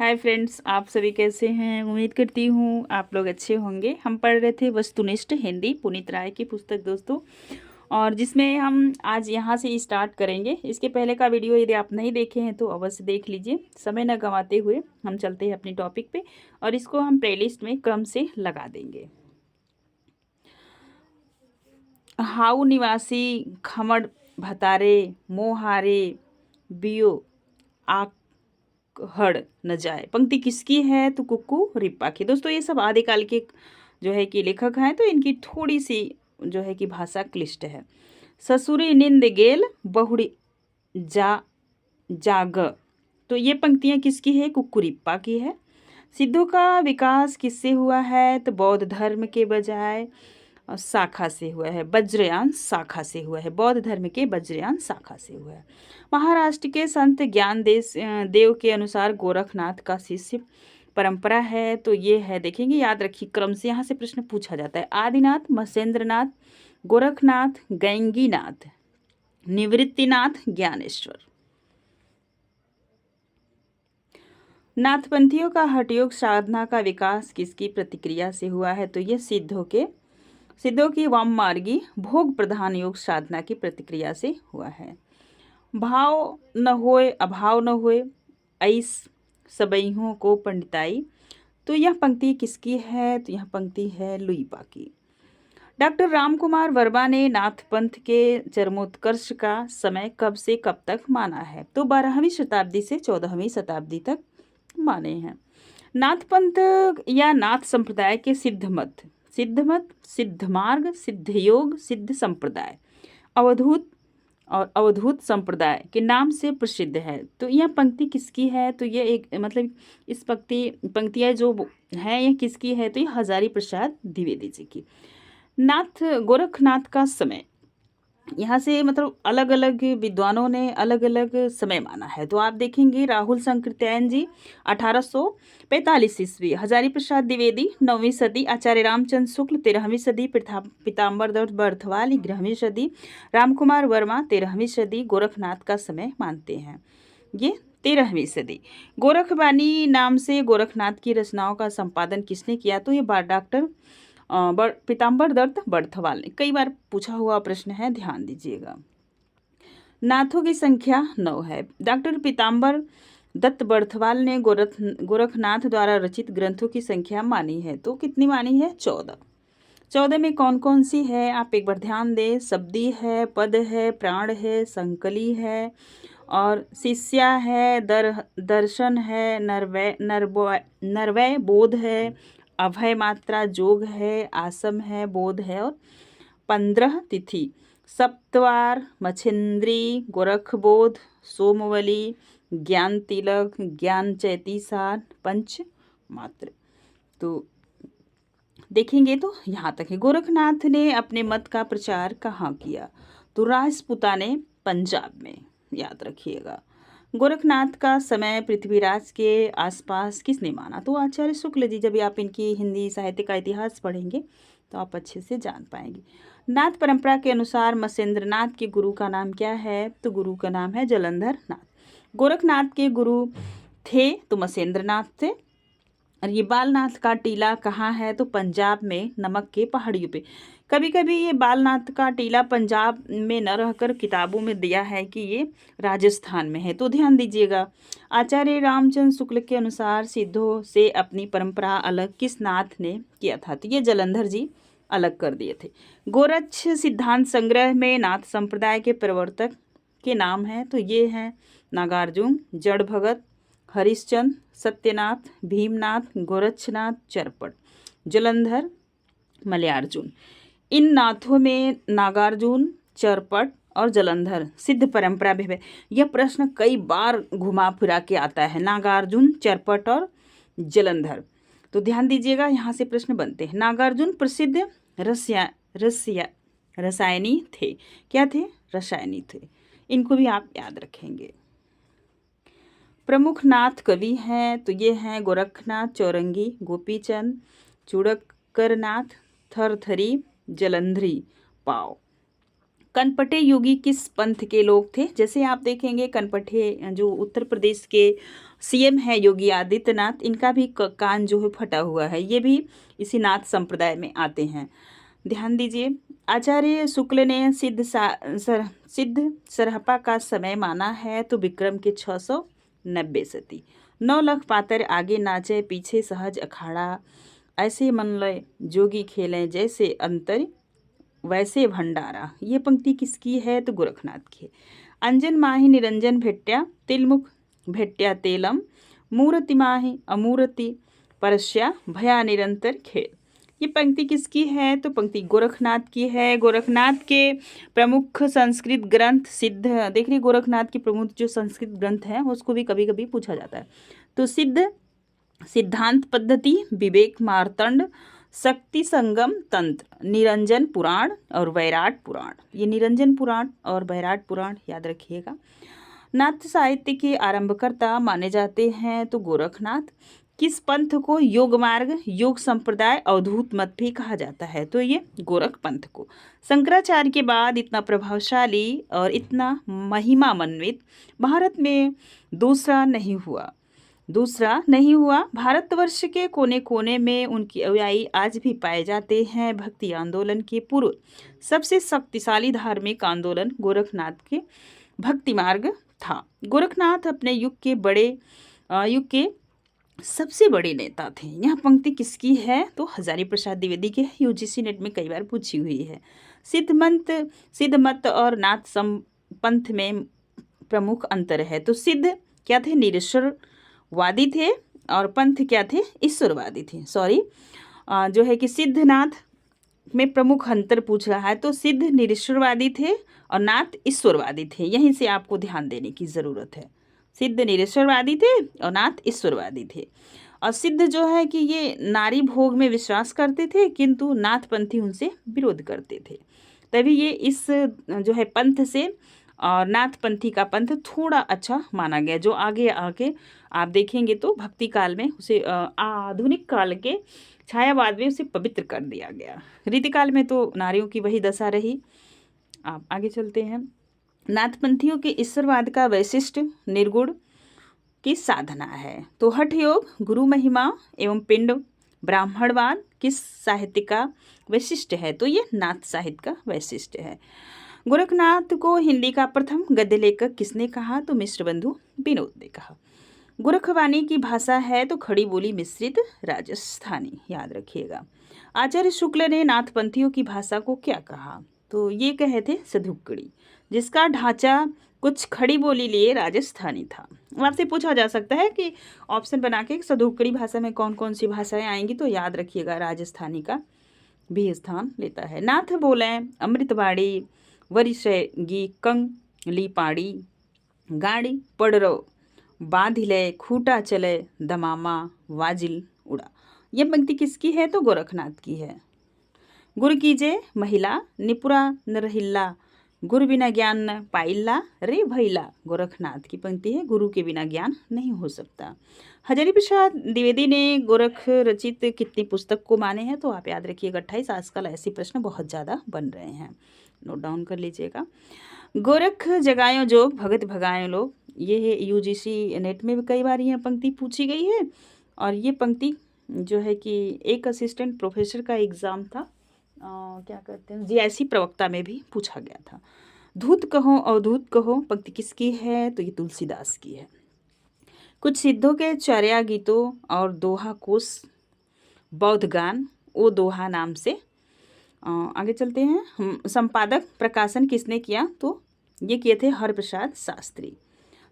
Hi friends, आप सभी कैसे हैं। उम्मीद करती हूँ आप लोग अच्छे होंगे। हम पढ़ रहे थे वस्तुनिष्ठ हिंदी पुनीत राय की पुस्तक दोस्तों, और जिसमें हम आज यहाँ से स्टार्ट करेंगे। इसके पहले का वीडियो यदि आप नहीं देखे हैं तो अवश्य देख लीजिए। समय न गंवाते हुए हम चलते हैं अपनी टॉपिक पे और इसको हम प्लेलिस्ट में क्रम से लगा देंगे। हाउ निवासी खमड़ भतारे मोहारे बियो हड़ न जाए। पंक्ति किसकी है? तो कुक्कू रिप्पा की। दोस्तों ये सब आदिकाल के जो है कि लेखक हैं, तो इनकी थोड़ी सी जो है कि भाषा क्लिष्ट है। ससुरी निंद गेल बहुड़ी जा जाग, तो ये पंक्तियां किसकी है? कुक्कू रिप्पा की है। सिद्धों का विकास किससे हुआ है? तो बौद्ध धर्म के बजाय शाखा से हुआ है, वज्रयान शाखा से हुआ है। बौद्ध धर्म के वज्रयान शाखा से हुआ है। महाराष्ट्र के संत ज्ञान देव के अनुसार गोरखनाथ का शिष्य परंपरा है। तो ये है, देखेंगे, याद रखिए क्रम से यहाँ से प्रश्न पूछा जाता है। आदिनाथ, मसेंद्रनाथ, गोरखनाथ, गैंगीनाथ, निवृत्तिनाथ, ज्ञानेश्वर। नाथपंथियों का हठयोग साधना का विकास किसकी प्रतिक्रिया से हुआ है? तो ये सिद्धों की वाम मार्गी भोग प्रधान योग साधना की प्रतिक्रिया से हुआ है। भाव न होए अभाव न होए ऐस सबइहों को पंडिताई, तो यह पंक्ति किसकी है? तो यह पंक्ति है लुईपा की। डॉक्टर रामकुमार वर्मा ने नाथपंथ के चरमोत्कर्ष का समय कब से कब तक माना है? तो 12वीं शताब्दी से 14वीं शताब्दी तक माने हैं। नाथपंथ या नाथ संप्रदाय के सिद्धमत, सिद्धमार्ग, सिद्धयोग, सिद्ध संप्रदाय अवधूत संप्रदाय के नाम से प्रसिद्ध है। तो यह पंक्ति किसकी है? तो यह एक मतलब इस पंक्तियाँ जो है यह किसकी है? तो यह हजारी प्रसाद द्विवेदी जी की। गोरखनाथ का समय, यहाँ से मतलब अलग अलग विद्वानों ने अलग अलग समय माना है। तो आप देखेंगे राहुल संकृत्यायन जी 1845 ईस्वी, हजारी प्रसाद द्विवेदी 9वीं सदी, आचार्य रामचंद्र शुक्ल 13वीं सदी, पीताम्बर दत्त बर्थवाल 11वीं सदी, रामकुमार वर्मा 13वीं सदी गोरखनाथ का समय मानते हैं। ये 13वीं सदी। गोरखबानी नाम से गोरखनाथ की रचनाओं का संपादन किसने किया? तो ये डॉक्टर पीताम्बर दत्त बर्थवाल ने। कई बार पूछा हुआ प्रश्न है, ध्यान दीजिएगा। नाथों की संख्या 9 है। डॉक्टर पीताम्बर दत्त बर्थवाल ने गोरखनाथ द्वारा रचित ग्रंथों की संख्या मानी है। तो कितनी मानी है? 14। 14 में कौन कौन सी है? आप एक बार ध्यान दें। शब्दी है, पद है, प्राण है, संकली है और शिष्या है, दर्शन है, नरवय बोध है, अभय मात्रा जोग है, आसम है, बोध है और 15 तिथि सप्तवार, मछेंद्री, गोरखबोध, सोमवली, ज्ञान तिलक, ज्ञान चैतीसार, पंच मात्र। तो देखेंगे तो यहाँ तक है। गोरखनाथ ने अपने मत का प्रचार कहाँ किया? तो राजपूताने पंजाब में, याद रखिएगा। गोरखनाथ का समय पृथ्वीराज के आसपास किसने माना? तो आचार्य शुक्ल जी। जब आप इनकी हिंदी साहित्य का इतिहास पढ़ेंगे तो आप अच्छे से जान पाएंगे। नाथ परंपरा के अनुसार मसेंद्रनाथ के गुरु का नाम क्या है? तो गुरु का नाम है जलंधर नाथ। गोरखनाथ के गुरु थे तो मसेंद्रनाथ थे। और ये बालनाथ का टीला कहाँ है? तो पंजाब में नमक के पहाड़ियों पे। कभी कभी ये बालनाथ का टीला पंजाब में न रहकर किताबों में दिया है कि ये राजस्थान में है, तो ध्यान दीजिएगा। आचार्य रामचंद्र शुक्ल के अनुसार सिद्धों से अपनी परंपरा अलग किस नाथ ने किया था? तो ये जलंधर जी अलग कर दिए थे। गोरक्ष सिद्धांत संग्रह में नाथ संप्रदाय के प्रवर्तक के नाम हैं, तो ये हैं नागार्जुन, जड़ भगत, हरिश्चंद्र, सत्यनाथ, भीमनाथ, गोरक्षनाथ, चरपट, जलंधर, मलयार्जुन। इन नाथों में नागार्जुन, चरपट और जलंधर सिद्ध परंपरा भी है। यह प्रश्न कई बार घुमा फिरा के आता है, नागार्जुन, चरपट और जलंधर। तो ध्यान दीजिएगा, यहाँ से प्रश्न बनते हैं। नागार्जुन प्रसिद्ध रसायनी थे। क्या थे? रसायनी थे। इनको भी आप याद रखेंगे। प्रमुख नाथ कवि हैं, तो ये हैं गोरखनाथ, चौरंगी, गोपीचंद, चूड़करनाथ, थरथरी, जलंधरी, पाव। कनपटे योगी किस पंथ के लोग थे? जैसे आप देखेंगे कनपटे जो उत्तर प्रदेश के सीएम है योगी आदित्यनाथ, इनका भी कान जो है फटा हुआ है, ये भी इसी नाथ संप्रदाय में आते हैं। ध्यान दीजिए। आचार्य शुक्ल ने सिद्ध सरहपा का समय माना है तो विक्रम के 690 सती। 9 लाख पातर आगे नाचे पीछे सहज अखाड़ा, ऐसे मन लय जोगी खेलें जैसे अंतर वैसे भंडारा। ये पंक्ति किसकी है? तो गोरखनाथ की। अंजन माही निरंजन भेट्या तिलमुख भेट्या तेलम, मूर्ति माही अमूर्ति परस्या भया निरंतर खेल। ये पंक्ति किसकी है? तो पंक्ति गोरखनाथ की है। गोरखनाथ के प्रमुख संस्कृत ग्रंथ सिद्ध, देख रही गोरखनाथ के प्रमुख जो संस्कृत ग्रंथ हैं उसको भी कभी कभी पूछा जाता है। तो सिद्ध, सिद्धांत पद्धति, विवेक मार्तंड, शक्ति संगम तंत्र, निरंजन पुराण और वैराट पुराण। ये निरंजन पुराण और वैराट पुराण याद रखिएगा। नाथ साहित्य के आरंभकर्ता माने जाते हैं तो गोरखनाथ। किस पंथ को योग मार्ग, योग संप्रदाय, अवधूत मत भी कहा जाता है? तो ये गोरख पंथ को। शंकराचार्य के बाद इतना प्रभावशाली और इतना महिमान्वित भारत में दूसरा नहीं हुआ। भारतवर्ष के कोने कोने में उनकी अनुयायी आज भी पाए जाते हैं। भक्ति आंदोलन के पूर्व सबसे शक्तिशाली धार्मिक आंदोलन गोरखनाथ के भक्ति मार्ग था। गोरखनाथ अपने युग के सबसे बड़े नेता थे। यह पंक्ति किसकी है? तो हजारी प्रसाद द्विवेदी के। यूजीसी नेट में कई बार पूछी हुई है। सिद्ध मत और नाथ पंथ में प्रमुख अंतर है। तो सिद्ध क्या थे? निरीश्वरवादी थे और पंथ क्या थे? ईश्वरवादी थे। जो है कि सिद्धनाथ में प्रमुख अंतर पूछ रहा है तो सिद्ध निरीश्वरवादी थे और नाथ ईश्वरवादी थे। यहीं से आपको ध्यान देने की ज़रूरत है। सिद्ध निरीश्वरवादी थे और नाथ ईश्वरवादी थे। और सिद्ध जो है कि ये नारी भोग में विश्वास करते थे किंतु नाथपंथी उनसे विरोध करते थे। तभी ये इस जो है पंथ से और नाथपंथी का पंथ थोड़ा अच्छा माना गया। जो आगे आप देखेंगे तो भक्ति काल में उसे आधुनिक काल के छायावाद में उसे पवित्र कर दिया गया। रीतिकाल में तो नारियों की वही दशा रही। आप आगे चलते हैं। नाथपंथियों के ईश्वरवाद का वैशिष्ट निर्गुण की साधना है। तो हठ योग, गुरु महिमा एवं पिंड ब्राह्मणवाद किस साहित्य का वैशिष्ट है? तो ये नाथ साहित्य का वैशिष्ट है। गोरखनाथ को हिंदी का प्रथम गद्य लेखक किसने कहा? तो मिश्र बंधु विनोद ने कहा। गोरखवाणी की भाषा है तो खड़ी बोली मिश्रित राजस्थानी, याद रखिएगा। आचार्य शुक्ल ने नाथपंथियों की भाषा को क्या कहा? तो ये कहे थे सधुक्कड़ी, जिसका ढांचा कुछ खड़ी बोली लिए राजस्थानी था। आपसे पूछा जा सकता है कि ऑप्शन बना के सधुक्कड़ी भाषा में कौन कौन सी भाषाएं आएंगी, तो याद रखिएगा राजस्थानी का भी स्थान लेता है। नाथ बोले अमृतवाड़ी, वरिशगी कंग लीपाड़ी, गाड़ी पड़रो बांधिले, खूटा चले दमामा वाजिल उड़ा। यह पंक्ति किसकी है? तो गोरखनाथ की है। गुर कीजे महिला निपुरा नरहिल्ला, गुरु बिना ज्ञान न पाइल्ला रे भैला। गोरखनाथ की पंक्ति है। गुरु के बिना ज्ञान नहीं हो सकता। हजारी प्रसाद द्विवेदी ने गोरख रचित कितनी पुस्तक को माने हैं? तो आप याद रखिएगा 28। आजकल ऐसे प्रश्न बहुत ज़्यादा बन रहे हैं, नोट डाउन कर लीजिएगा। गोरख जगायो जोग भगत भगायो लोग, ये है यूजीसी नेट में भी कई बार यह पंक्ति पूछी गई है। और ये पंक्ति जो है कि एक असिस्टेंट प्रोफेसर का एग्ज़ाम था, क्या कहते हैं, जीआईसी प्रवक्ता में भी पूछा गया था। धूत कहो अवधूत कहो पंक्ति किसकी है? तो ये तुलसीदास की है। कुछ सिद्धों के चर्या गीतों और दोहा कोश बौद्ध गान ओ दोहा नाम से। आगे चलते हैं। संपादक प्रकाशन किसने किया? तो ये किए थे हरप्रसाद शास्त्री।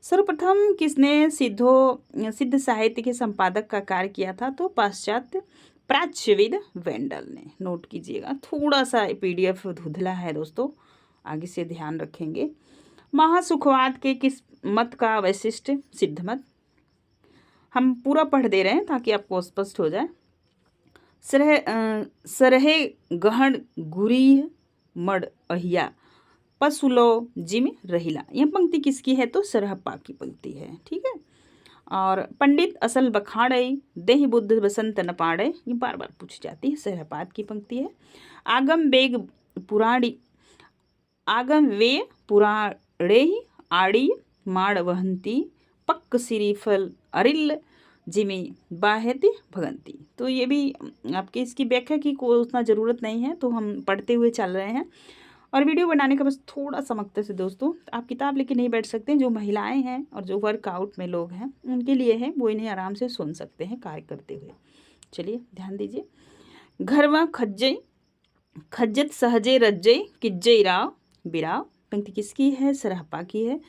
सर्वप्रथम किसने सिद्ध साहित्य के संपादक का कार्य किया था? तो पाश्चात्य प्राच्यविद वेंडल ने। नोट कीजिएगा, थोड़ा सा पीडीएफ धुंधला है दोस्तों, आगे से ध्यान रखेंगे। महासुखवाद के किस मत का वैशिष्ट? सिद्ध मत। हम पूरा पढ़ दे रहे हैं ताकि आपको स्पष्ट हो जाए। सरहे गहन गुरीह मड अहिया, पसुलो जिम रहिला। यह पंक्ति किसकी है? तो सरहप्पा की पंक्ति है। ठीक है। और पंडित असल बखाड़े देहि बुद्ध बसंत न पाड़े, ये बार बार पूछी जाती है, सरहपात की पंक्ति है। आगम बेग पुराणी आगम वे पुराणे आड़ी माड़ वहंती पक्क सिरीफल अरिल जिमी बाहेति भगंती। तो ये भी आपके इसकी व्याख्या की कोई उतना ज़रूरत नहीं है, तो हम पढ़ते हुए चल रहे हैं। और वीडियो बनाने का बस थोड़ा सा मकसद से दोस्तों, आप किताब लेके नहीं बैठ सकते। जो महिलाएं हैं और जो वर्कआउट में लोग हैं उनके लिए है, वो इन्हें आराम से सुन सकते हैं कार्य करते हुए। चलिए ध्यान दीजिए। घरवा खज्जई खज्जत सहजे रज्जई किज्जई राव बिराव। पंक्ति किसकी है? सरहपा की है।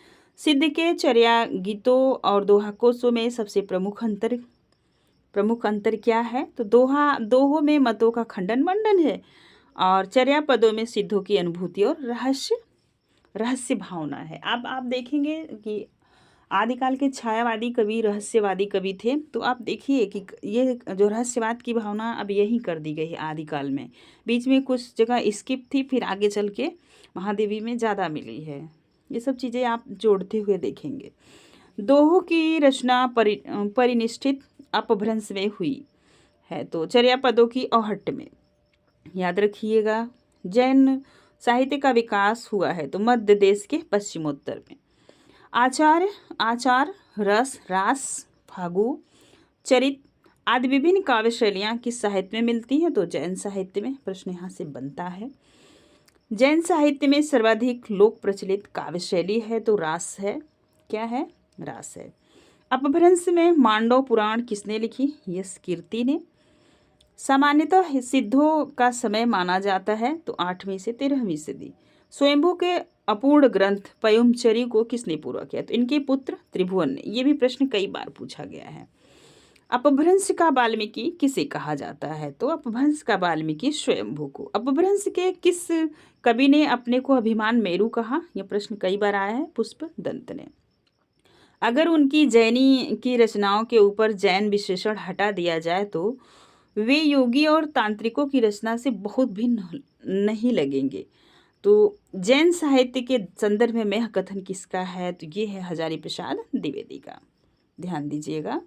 सिद्ध के चर्या गीतों और दोहा कोशों में सबसे प्रमुख अंतर क्या है? तो दोहों में मतों का खंडन मंडन है और चर्या पदों में सिद्धों की अनुभूति और रहस्य भावना है। अब आप देखेंगे कि आदिकाल के छायावादी कवि रहस्यवादी कवि थे, तो आप देखिए कि ये जो रहस्यवाद की भावना अब यही कर दी गई है आदिकाल में। बीच में कुछ जगह स्किप थी, फिर आगे चल के महादेवी में ज़्यादा मिली है। ये सब चीज़ें आप जोड़ते हुए देखेंगे। दोहों की रचना परिनिष्ठित अपभ्रंश में हुई है, तो चर्या पदों की औहट में। याद रखिएगा। जैन साहित्य का विकास हुआ है तो मध्य देश के पश्चिमोत्तर में। आचार रस रास फागु चरित आदि विभिन्न काव्य शैलियाँ किस साहित्य में मिलती हैं? तो जैन साहित्य में। प्रश्न यहाँ से बनता है। जैन साहित्य में सर्वाधिक लोक प्रचलित काव्य शैली है तो रास है। क्या है? रास है। अपभ्रंश में मांडव पुराण किसने लिखी? यश कीर्ति ने। सामान्यतः सिद्धों का समय माना जाता है तो 8वीं से 13वीं सदी। स्वयंभू के अपूर्ण ग्रंथ पयुमचरी को किसने पूरा किया? तो इनके पुत्र त्रिभुवन ने। ये भी प्रश्न कई बार पूछा गया है। अपभ्रंश का वाल्मीकि किसे कहा जाता है? तो अपभ्रंश का वाल्मीकि स्वयंभू को। अपभ्रंश के किस कवि ने अपने को अभिमान मेरु कहा? यह प्रश्न कई बार आया है। पुष्पदंत ने। अगर उनकी जैनी की रचनाओं के ऊपर जैन विशेषण हटा दिया जाए तो वे योगी और तांत्रिकों की रचना से बहुत भिन्न नहीं लगेंगे। तो जैन साहित्य के संदर्भ में यह कथन किसका है? तो ये है हजारी प्रसाद द्विवेदी का। ध्यान दीजिएगा।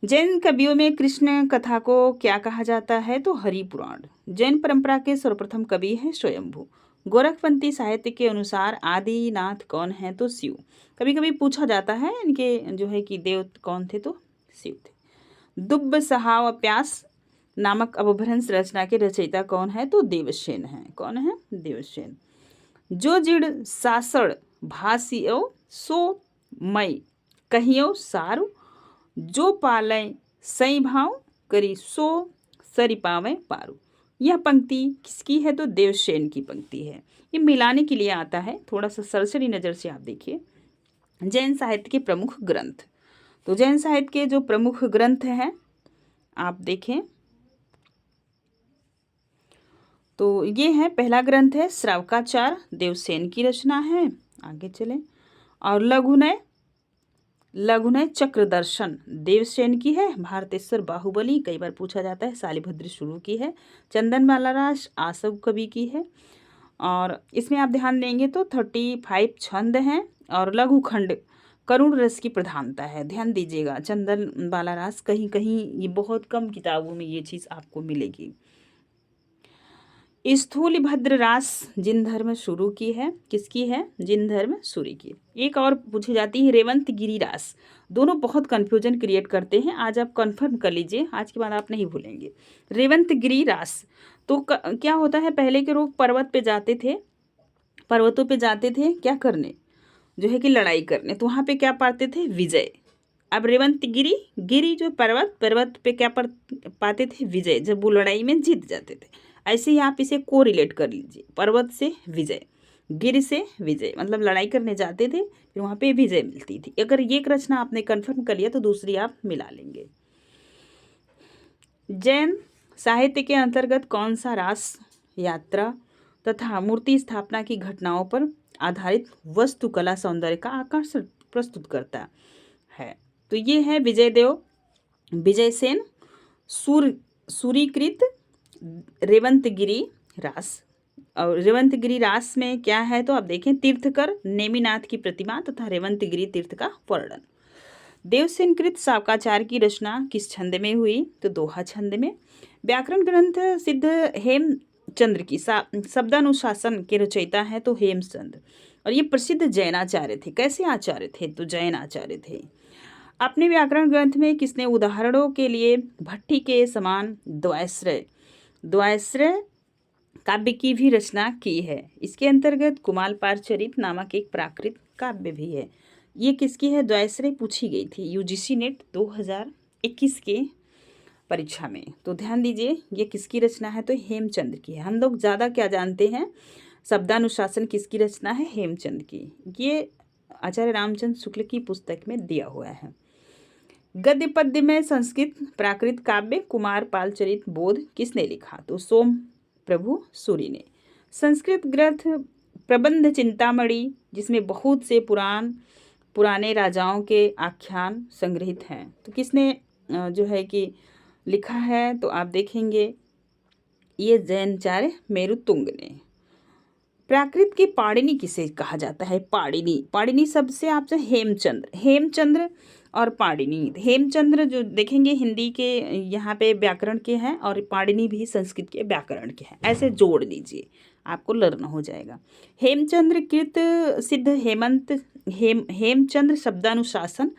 जैन कवियों में कृष्ण कथा को क्या कहा जाता है? तो हरि पुराण। जैन परंपरा के सर्वप्रथम कवि है स्वयंभू। गोरखपंथी साहित्य के अनुसार आदिनाथ कौन है? तो शिव। कभी कभी पूछा जाता है इनके जो है कि देव कौन थे? तो शिव थे। दुब्ब सहाव प्यास नामक अपभ्रंश रचना के रचयिता कौन है? तो देवसेन है। कौन है? देवसेन। जो जिड़ सासड़ भासियो सो मई कहियो सारु जो पालय सई भाव करी सो सरि पावे पारू। यह पंक्ति किसकी है? तो देवसेन की पंक्ति है। ये मिलाने के लिए आता है, थोड़ा सा सरसरी नज़र से आप देखिए। जैन साहित्य के प्रमुख ग्रंथ। तो जैन साहित्य के जो प्रमुख ग्रंथ हैं आप देखें तो ये है। पहला ग्रंथ है श्रावकाचार, देवसेन की रचना है। आगे चलें। और लघुनय चक्रदर्शन देवसेन की है। भारतेश्वर बाहुबली कई बार पूछा जाता है, शालिभद्र शुरू की है। चंदनमाला रास आसव कवि की है। और इसमें आप ध्यान देंगे तो 35 छंद हैं और लघुखंड करुण रस की प्रधानता है। ध्यान दीजिएगा। चंदनमाला रास कहीं कहीं ये बहुत कम किताबों में ये चीज़ आपको मिलेगी। स्थूल भद्र रास जिन धर्म शुरू की है। किसकी है? जिन धर्म सूरी की। एक और पूछी जाती है रेवंत गिरी रास। दोनों बहुत कन्फ्यूजन क्रिएट करते हैं, आज आप कंफर्म कर लीजिए, आज के बाद आप नहीं भूलेंगे। रेवंत गिरी रास तो क्या होता है? पहले के लोग पर्वतों पे जाते थे क्या करने? जो है कि लड़ाई करने। तो वहाँ पे क्या पाते थे? विजय। अब रेवंत गिरी जो पर्वत पे क्या पाते थे? विजय। जब वो लड़ाई में जीत जाते थे। ऐसे ही आप इसे को रिलेट कर लीजिए। पर्वत से विजय, गिर से विजय, मतलब लड़ाई करने जाते थे फिर वहाँ पे विजय मिलती थी। अगर ये एक रचना आपने कन्फर्म कर लिया तो दूसरी आप मिला लेंगे। जैन साहित्य के अंतर्गत कौन सा रास यात्रा तथा मूर्ति स्थापना की घटनाओं पर आधारित वस्तुकला सौंदर्य का आकर्षण प्रस्तुत करता है? तो ये है विजयसेन सूरीकृत रेवंतगिरी रास। और रेवंतगिरी रास में क्या है? तो आप देखें तीर्थकर नेमिनाथ की प्रतिमा तथा रेवंतगिरी तीर्थ का वर्णन। देवसेनकृत शावकाचार की रचना किस छंद में हुई? तो दोहा छंद में। व्याकरण ग्रंथ सिद्ध हेम चंद्र की शब्दानुशासन के रचयिता हैं तो हेमचंद्र। और ये प्रसिद्ध जैनाचार्य थे। कैसे आचार्य थे? तो जैन आचार्य थे। अपने व्याकरण ग्रंथ में किसने उदाहरणों के लिए भट्टी के समान द्वैश्रय काव्य की भी रचना की है? इसके अंतर्गत कुमारपाल चरित नामक एक प्राकृत काव्य भी है। ये किसकी है? द्वैश्रय पूछी गई थी यूजीसी नेट 2021 के परीक्षा में। तो ध्यान दीजिए ये किसकी रचना है? तो हेमचंद्र की है। हम लोग ज़्यादा क्या जानते हैं? शब्दानुशासन किसकी रचना है? हेमचंद की। ये आचार्य रामचंद्र शुक्ल की पुस्तक में दिया हुआ है। गद्य पद्य में संस्कृत प्राकृत काव्य कुमारपाल चरित बोध किसने लिखा? तो सोम प्रभु सूरी ने। संस्कृत ग्रंथ प्रबंध चिंतामणि जिसमें बहुत से पुराने राजाओं के आख्यान संग्रहित हैं, तो किसने जो है कि लिखा है? तो आप देखेंगे ये जैनाचार्य मेरुतुंग ने। प्राकृत की पाणिनि किसे कहा जाता है? पाणिनि शब्द से आपसे हेमचंद्र और पाणिनि। हेमचंद्र जो देखेंगे हिंदी के यहाँ पे व्याकरण के हैं और पाणिनि भी संस्कृत के व्याकरण के हैं। ऐसे जोड़ लीजिए, आपको लर्न हो जाएगा। हेमचंद्र कृत सिद्ध हेमचंद्र शब्दानुशासन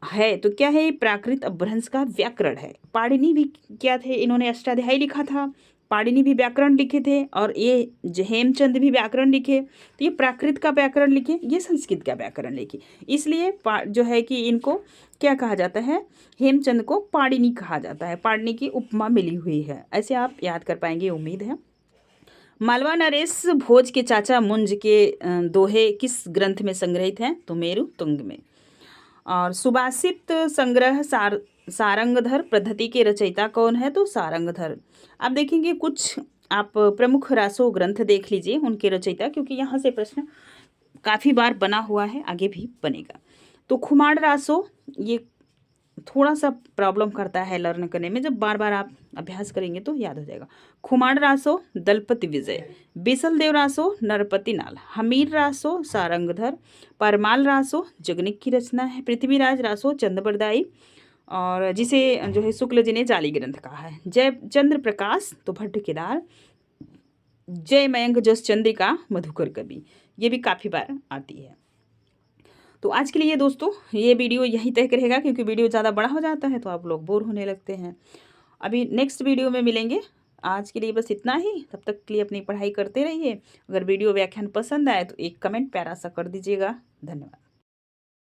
है तो क्या है? प्राकृत अपभ्रंश का व्याकरण है। पाणिनि भी क्या थे? इन्होंने अष्टाध्यायी लिखा था। पाणिनि भी व्याकरण लिखे थे और ये हेमचंद भी व्याकरण लिखे। तो ये प्राकृत का व्याकरण लिखे, ये संस्कृत का व्याकरण लिखे। इसलिए जो है कि इनको क्या कहा जाता है? हेमचंद को पाणिनि कहा जाता है। पाणिनि की उपमा मिली हुई है। ऐसे आप याद कर पाएंगे, उम्मीद है। मालवा नरेश भोज के चाचा मुंज के दोहे किस ग्रंथ में संग्रहित हैं? तो मेरुतुंग में। और सुभाषित संग्रह सारंगधर पद्धति के रचयिता कौन है? तो सारंगधर। आप देखेंगे कुछ आप प्रमुख रासो ग्रंथ देख लीजिए उनके रचयिता, क्योंकि यहाँ से प्रश्न काफ़ी बार बना हुआ है, आगे भी बनेगा। तो खुमाड़ रासो ये थोड़ा सा प्रॉब्लम करता है लर्न करने में, जब बार बार आप अभ्यास करेंगे तो याद हो जाएगा। खुमाड़ रासो दलपति विजय, बिसल देव रासो नरपति नाल, हमीर रासो सारंगधर, परमाल रासो जगनिक की रचना है, पृथ्वीराज रासो चंद्रबरदाई और जिसे जो है शुक्ल जी ने जाली ग्रंथ कहा है, जय चंद्र प्रकाश तो भट्ट केदार, जय मयंक जस चंद्रिका मधुकर कवि, ये भी काफ़ी बार आती है। तो आज के लिए दोस्तों ये वीडियो यहीं तक रहेगा, क्योंकि वीडियो ज़्यादा बड़ा हो जाता है तो आप लोग बोर होने लगते हैं। अभी नेक्स्ट वीडियो में मिलेंगे। आज के लिए बस इतना ही। तब तक के लिए अपनी पढ़ाई करते रहिए। अगर वीडियो व्याख्यान पसंद आए तो एक कमेंट प्यारा सा कर दीजिएगा। धन्यवाद।